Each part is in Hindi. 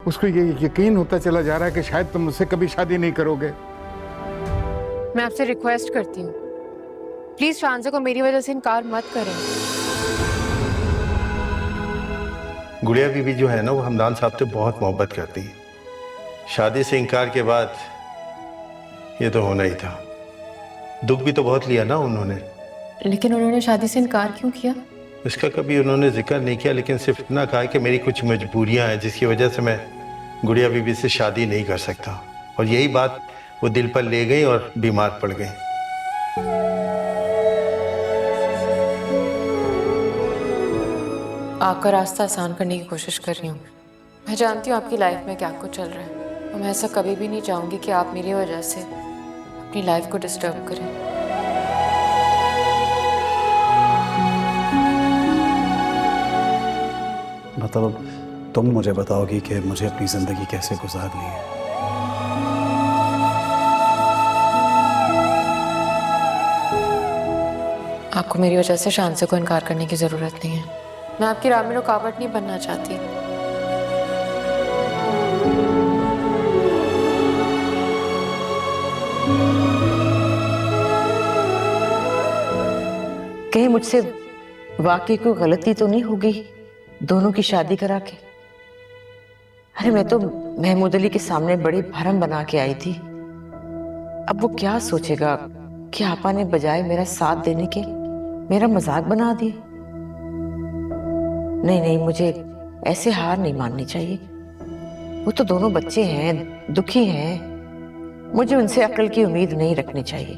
उसको ये यकीन होता चला जा रहा है कि शायद तुम मुझसे कभी शादी नहीं करोगे। मैं आपसे रिक्वेस्ट करती हूँ, प्लीज शांजा को मेरी वजह से इनकार मत करें। गुड़िया बीबी जो है ना, वो हमदान साहब से बहुत मोहब्बत करती है। शादी से इनकार के बाद ये तो होना ही था। दुख भी तो बहुत लिया ना उन्होंने। लेकिन उन्होंने शादी से इनकार क्यों किया? इसका कभी उन्होंने जिक्र नहीं किया, लेकिन सिर्फ इतना कहा कि मेरी कुछ मजबूरियां हैं जिसकी वजह से मैं गुड़िया बीबी से शादी नहीं कर सकता। और यही बात वो दिल पर ले गई और बीमार पड़ गई। आपका रास्ता आसान करने की कोशिश कर रही हूँ। मैं जानती हूँ आपकी लाइफ में क्या कुछ चल रहा है, और मैं ऐसा कभी भी नहीं चाहूँगी कि आप मेरी वजह से अपनी लाइफ को डिस्टर्ब करें। मतलब तुम मुझे बताओगी कि मुझे अपनी ज़िंदगी कैसे गुजारनी है। आपको मेरी वजह से शांजा को इनकार करने की ज़रूरत नहीं है। मैं आपकी राह में रुकावट नहीं बनना चाहती। कहीं मुझसे वाकई कोई गलती तो नहीं होगी दोनों की शादी करा के? अरे मैं तो महमूद अली के सामने बड़ी भरम बना के आई थी। अब वो क्या सोचेगा कि आपा ने बजाय मेरा साथ देने के मेरा मजाक बना दिया। नहीं नहीं, मुझे ऐसे हार नहीं माननी चाहिए। वो तो दोनों बच्चे हैं, दुखी हैं। मुझे उनसे अक्ल की उम्मीद नहीं रखनी चाहिए।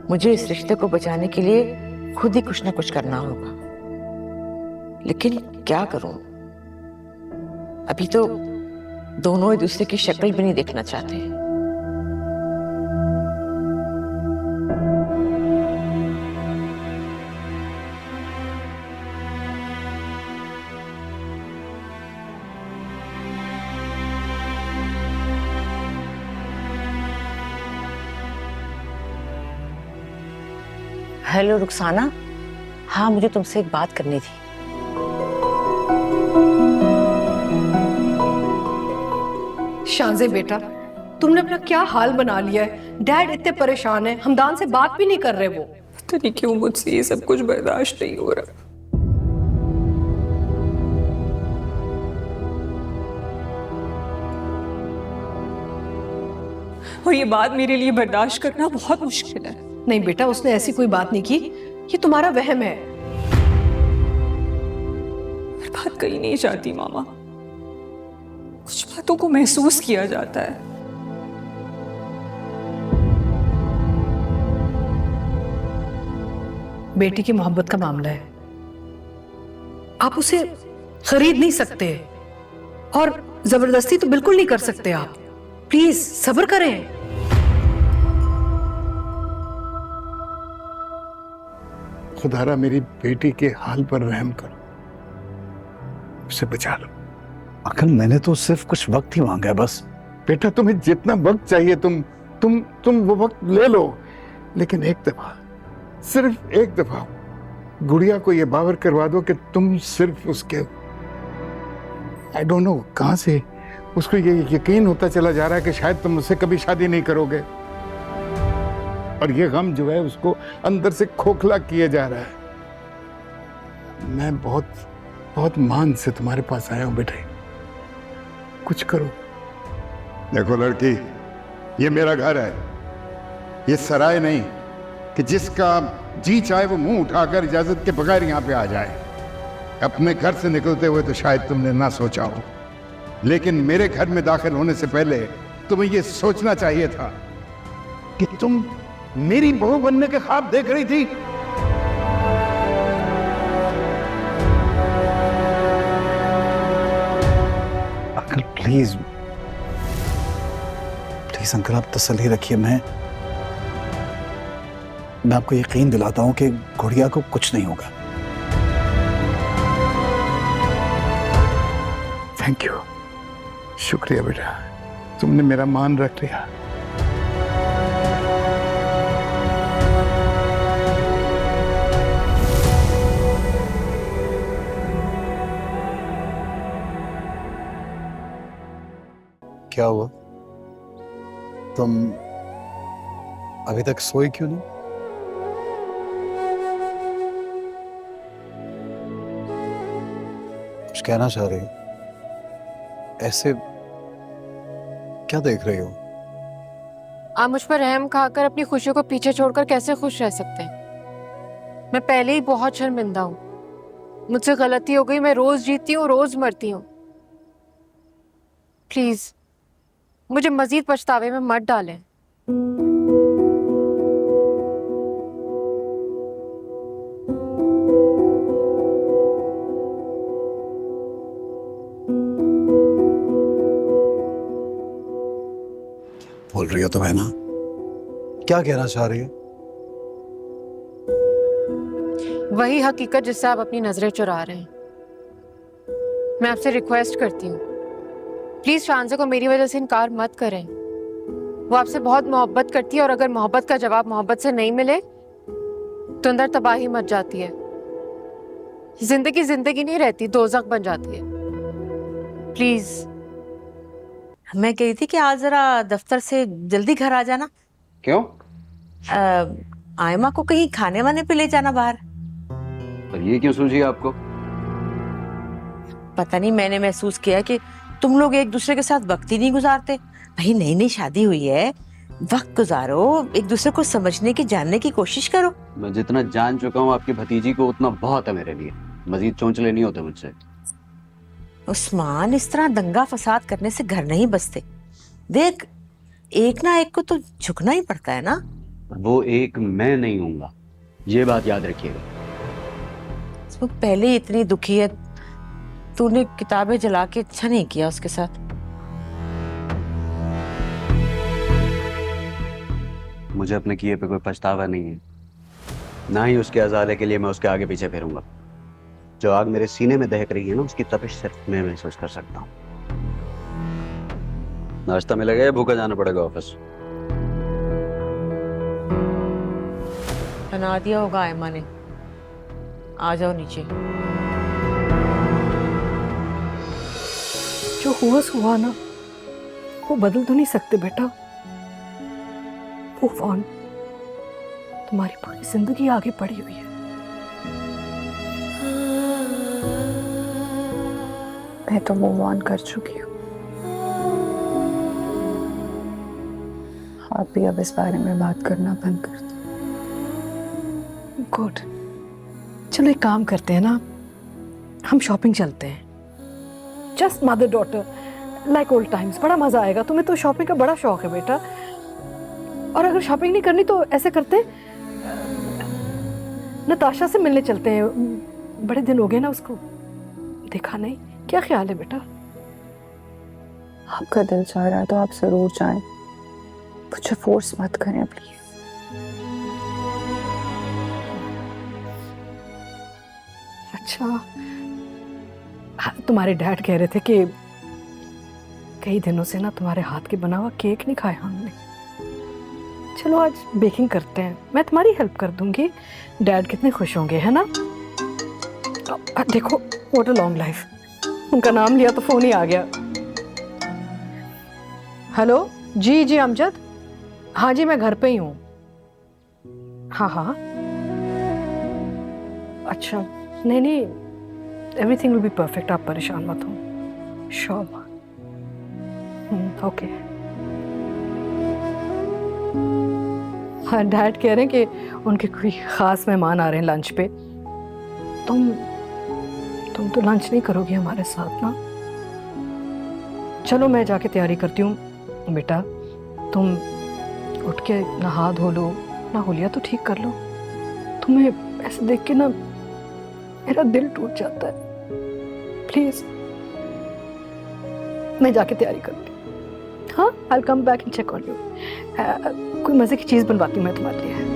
मुझे इस रिश्ते को बचाने के लिए खुद ही कुछ ना कुछ करना होगा। लेकिन क्या करूं? अभी तो दोनों एक दूसरे की शक्ल भी नहीं देखना चाहते। हेलो रुखसाना, हाँ मुझे तुमसे एक बात करनी थी। शांजे बेटा, तुमने अपना क्या हाल बना लिया है। डैड इतने परेशान हैं, हमदान से बात भी नहीं कर रहे। वो पता नहीं क्यों मुझसे ये सब कुछ बर्दाश्त नहीं हो रहा। और ये बात मेरे लिए बर्दाश्त करना बहुत मुश्किल है। नहीं बेटा, उसने ऐसी कोई बात नहीं की। ये तुम्हारा वहम है। मैं बात कही नहीं चाहती मामा, कुछ बातों को महसूस किया जाता है। बेटी की मोहब्बत का मामला है, आप उसे खरीद नहीं सकते और जबरदस्ती तो बिल्कुल नहीं कर सकते आप। प्लीज सब्र करें। खुदारा मेरी बेटी के हाल पर रहम करो, उसे बचा लो। अंकल मैंने तो सिर्फ कुछ वक्त ही मांगा है बस। बेटा तुम्हें जितना वक्त चाहिए तुम वो वक्त ले लो, लेकिन एक दफा, सिर्फ एक दफा गुड़िया को ये बावर करवा दो कि तुम सिर्फ उसके, आई डोंट नो कहां से उसको ये यकीन होता चला जा रहा है कि शायद तुम मुझसे कभी शादी नहीं करोगे, और ये गम जो है उसको अंदर से खोखला किया जा रहा है। मैं बहुत बहुत मान से तुम्हारे पास आया हूं बेटे, कुछ करो। देखो लड़की, ये मेरा घर है, ये सराय नहीं कि जिसका जी चाहे वो मुंह उठाकर इजाजत के बगैर यहां पे आ जाए। अपने घर से निकलते हुए तो शायद तुमने ना सोचा हो, लेकिन मेरे घर में दाखिल होने से पहले तुम्हें ये सोचना चाहिए था कि तुम मेरी बहू बनने के ख्वाब देख रही थी। अंकल प्लीज प्लीज अंकल आप तसल्ली रखिए। मैं आपको यकीन दिलाता हूं कि गुड़िया को कुछ नहीं होगा। थैंक यू, शुक्रिया बेटा, तुमने मेरा मान रख लिया। क्या हुआ? तुम अभी तक सोई क्यों नहीं? कुछ कहना चाह रही हो? ऐसे क्या देख रही हो? आप मुझ पर रहम खाकर अपनी खुशियों को पीछे छोड़कर कैसे खुश रह सकते हैं? मैं पहले ही बहुत शर्मिंदा हूँ। मुझसे गलती हो गई, मैं रोज जीती हूँ, रोज मरती हूँ। प्लीज मुझे मजीद पछतावे में मत डालें। बोल रही हो तो है ना? क्या कहना चाह रही हो? वही हकीकत जिससे आप अपनी नजरें चुरा रहे हैं। मैं आपसे रिक्वेस्ट करती हूँ, प्लीज शांजा को मेरी वजह से इनकार मत करें। वो आपसे बहुत मोहब्बत करती है और अगर मोहब्बत का जवाब मोहब्बत से नहीं मिले तो अंदर तबाही मच जाती है। जिंदगी जिंदगी नहीं रहती, दोज़ख बन जाती है। प्लीज। मैं कही थी कि आज जरा दफ्तर से जल्दी घर आ जाना। क्यों? आयमा को कहीं खाने वाने पे ले जाना बाहर। पर ये क्यों सूझी आपको? पता नहीं, मैंने महसूस किया कि तुम लोग एक दूसरे के साथ वक्त ही नहीं गुजारते। भाई नई नई शादी हुई है, वक्त गुजारो, एक दूसरे को समझने की जानने की कोशिश करो। मैं जितना जान चुका हूँ आपकी भतीजी को उतना बहुत है मेरे लिए। मजीद चोंचले नहीं होते मुझसे। उस्मान, इस तरह दंगा फसाद करने से घर नहीं बसते। देख, एक ना एक को तो झुकना ही पड़ता है ना। वो एक मैं नहीं हूँगा, ये बात याद रखिएगा। वो पहले ही इतनी दुखी है, तूने किताबें जला के अच्छा नहीं किया उसके साथ। मुझे अपने किए पे कोई पछतावा नहीं है, ना ही उसके अजाले के लिए मैं उसके आगे पीछे फिरूंगा। जो आग मेरे सीने में दहक रही है ना, उसकी तपिश सिर्फ मैं महसूस कर सकता हूँ। नाश्ता मिलेगा या भूखा जाना पड़ेगा ऑफिस? बना दिया होगा आयमा ने। आ जाओ नीचे। जो हुआ सो हुआ ना, वो बदल तो नहीं सकते बेटा। Move on. तुम्हारी पूरी जिंदगी आगे पड़ी हुई है। मैं तो मूव ऑन कर चुकी हूँ। आप भी अब इस बारे में बात करना बंद कर दो। गुड। चलो एक काम करते हैं ना, हम शॉपिंग चलते हैं। Just mother daughter like old times. बड़ा मजा आएगा। तुम्हें तो शॉपिंग का बड़ा शौक है बेटा। और अगर शॉपिंग नहीं करनी तो ऐसे करते, नताशा से मिलने चलते हैं। बड़े दिन हो गए ना उसको देखा नहीं। क्या ख्याल है बेटा? आपका दिल चाह रहा है तो आप जरूर जाएं। मुझे फोर्स मत करें प्लीज। अच्छा, तुम्हारे डैड कह रहे थे कि कई दिनों से ना तुम्हारे हाथ के बना हुआ केक नहीं खाया हमने। चलो आज बेकिंग करते हैं, मैं तुम्हारी हेल्प कर दूंगी। डैड कितने खुश होंगे, है ना? देखो, व्हाट अ लॉन्ग लाइफ। उनका नाम लिया तो फोन ही आ गया। हेलो जी जी अमजद, हाँ जी मैं घर पे ही हूँ। हाँ हाँ, अच्छा नहीं नहीं, एवरीथिंग विल बी परफेक्ट। आप परेशान मत हो। श्योर। ओके। हाँ, डैड कह रहे हैं कि उनके कोई खास मेहमान आ रहे हैं लंच पे। तुम तो लंच नहीं करोगी हमारे साथ ना? चलो मैं जाके तैयारी करती हूँ बेटा। तुम उठ के नहा धो लो, ना होलिया तो ठीक कर लो। तुम्हें ऐसे देख के ना मेरा दिल टूट जाता है। प्लीज, मैं जाके तैयारी करती हूँ। हाँ, I will come back and check on you. कोई मजे की चीज बनवाती हूँ मैं तुम्हारे लिए।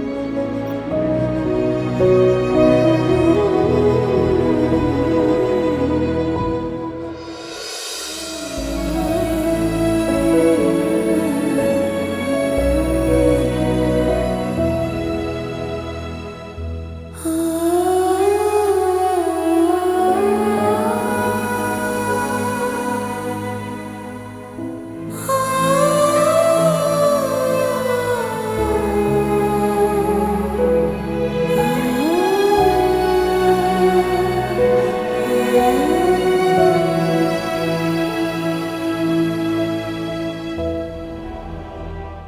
हाँ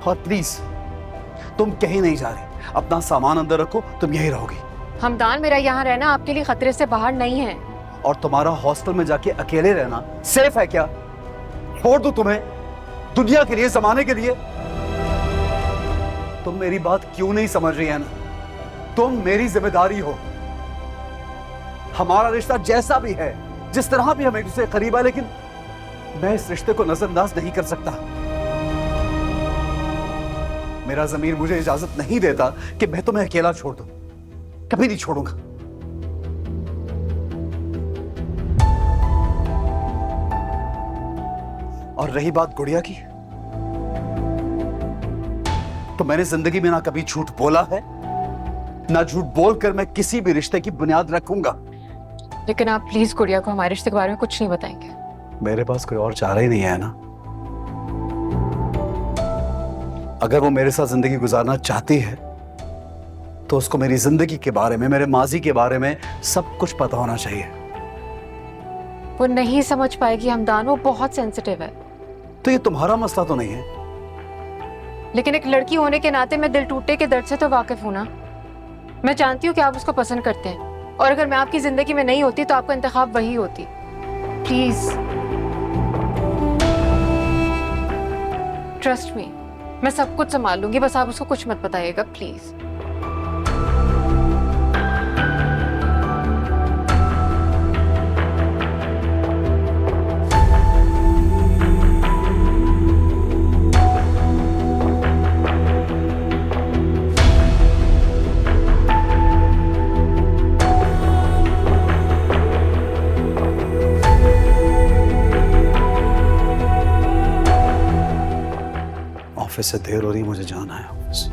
और प्लीज तुम कहीं नहीं जा रही, अपना सामान अंदर रखो, तुम यहीं रहोगी। हमदान, मेरा यहाँ रहना आपके लिए खतरे से बाहर नहीं है। और तुम्हारा हॉस्टल में जाके अकेले रहना सेफ है क्या? छोड़ दूं तुम्हें दुनिया के लिए, जमाने के लिए? तुम मेरी बात क्यों नहीं समझ रही है ना? तुम मेरी जिम्मेदारी हो। हमारा रिश्ता जैसा भी है, जिस तरह भी हम एक दूसरे करीब है, लेकिन मैं इस रिश्ते को नजरअंदाज नहीं कर सकता। मेरा ज़मीर मुझे इजाजत नहीं देता कि मैं तुम्हें अकेला छोड़ दूं। कभी नहीं छोड़ूंगा। और रही बात गुड़िया की, तो मैंने जिंदगी में ना कभी झूठ बोला है, ना झूठ बोलकर मैं किसी भी रिश्ते की बुनियाद रखूंगा। लेकिन आप प्लीज गुड़िया को हमारे रिश्ते के बारे में कुछ नहीं बताएंगे। मेरे पास कोई और चारा ही नहीं है ना। अगर वो मेरे साथ जिंदगी गुजारना चाहती है तो उसको मेरी जिंदगी के बारे में, मेरे माजी के बारे में सब कुछ पता होना चाहिए। वो नहीं समझ पाएगी हमदान, वो बहुत सेंसिटिव है। तो ये तुम्हारा मसला तो नहीं है। लेकिन एक लड़की होने के नाते मैं दिल टूटे के दर्द से तो वाकिफ हूं ना। मैं जानती हूँ कि आप उसको पसंद करते हैं, और अगर मैं आपकी जिंदगी में नहीं होती तो आपका इंतखाब वही होती। प्लीज ट्रस्ट मी, मैं सब कुछ संभाल लूंगी, बस आप उसको कुछ मत बताइएगा प्लीज। ऑफिस से देर हो रही, मुझे जाना है ऑफिस।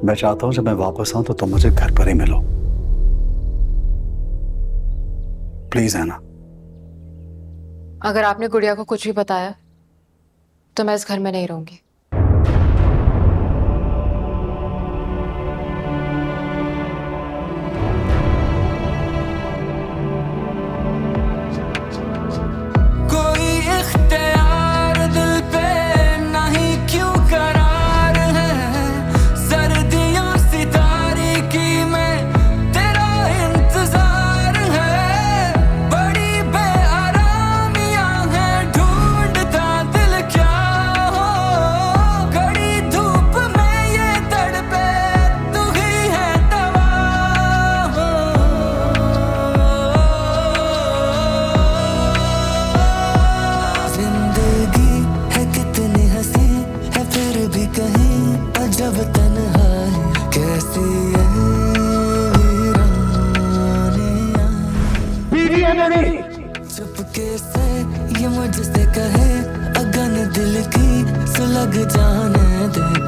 मैं चाहता हूं जब मैं वापस आऊं तो तुम मुझे घर पर ही मिलो, प्लीज है ना? अगर आपने गुड़िया को कुछ भी बताया तो मैं इस घर में नहीं रहूंगी। चुपके से ये मुझसे कहे, अगन दिल की सुलग जाने दे।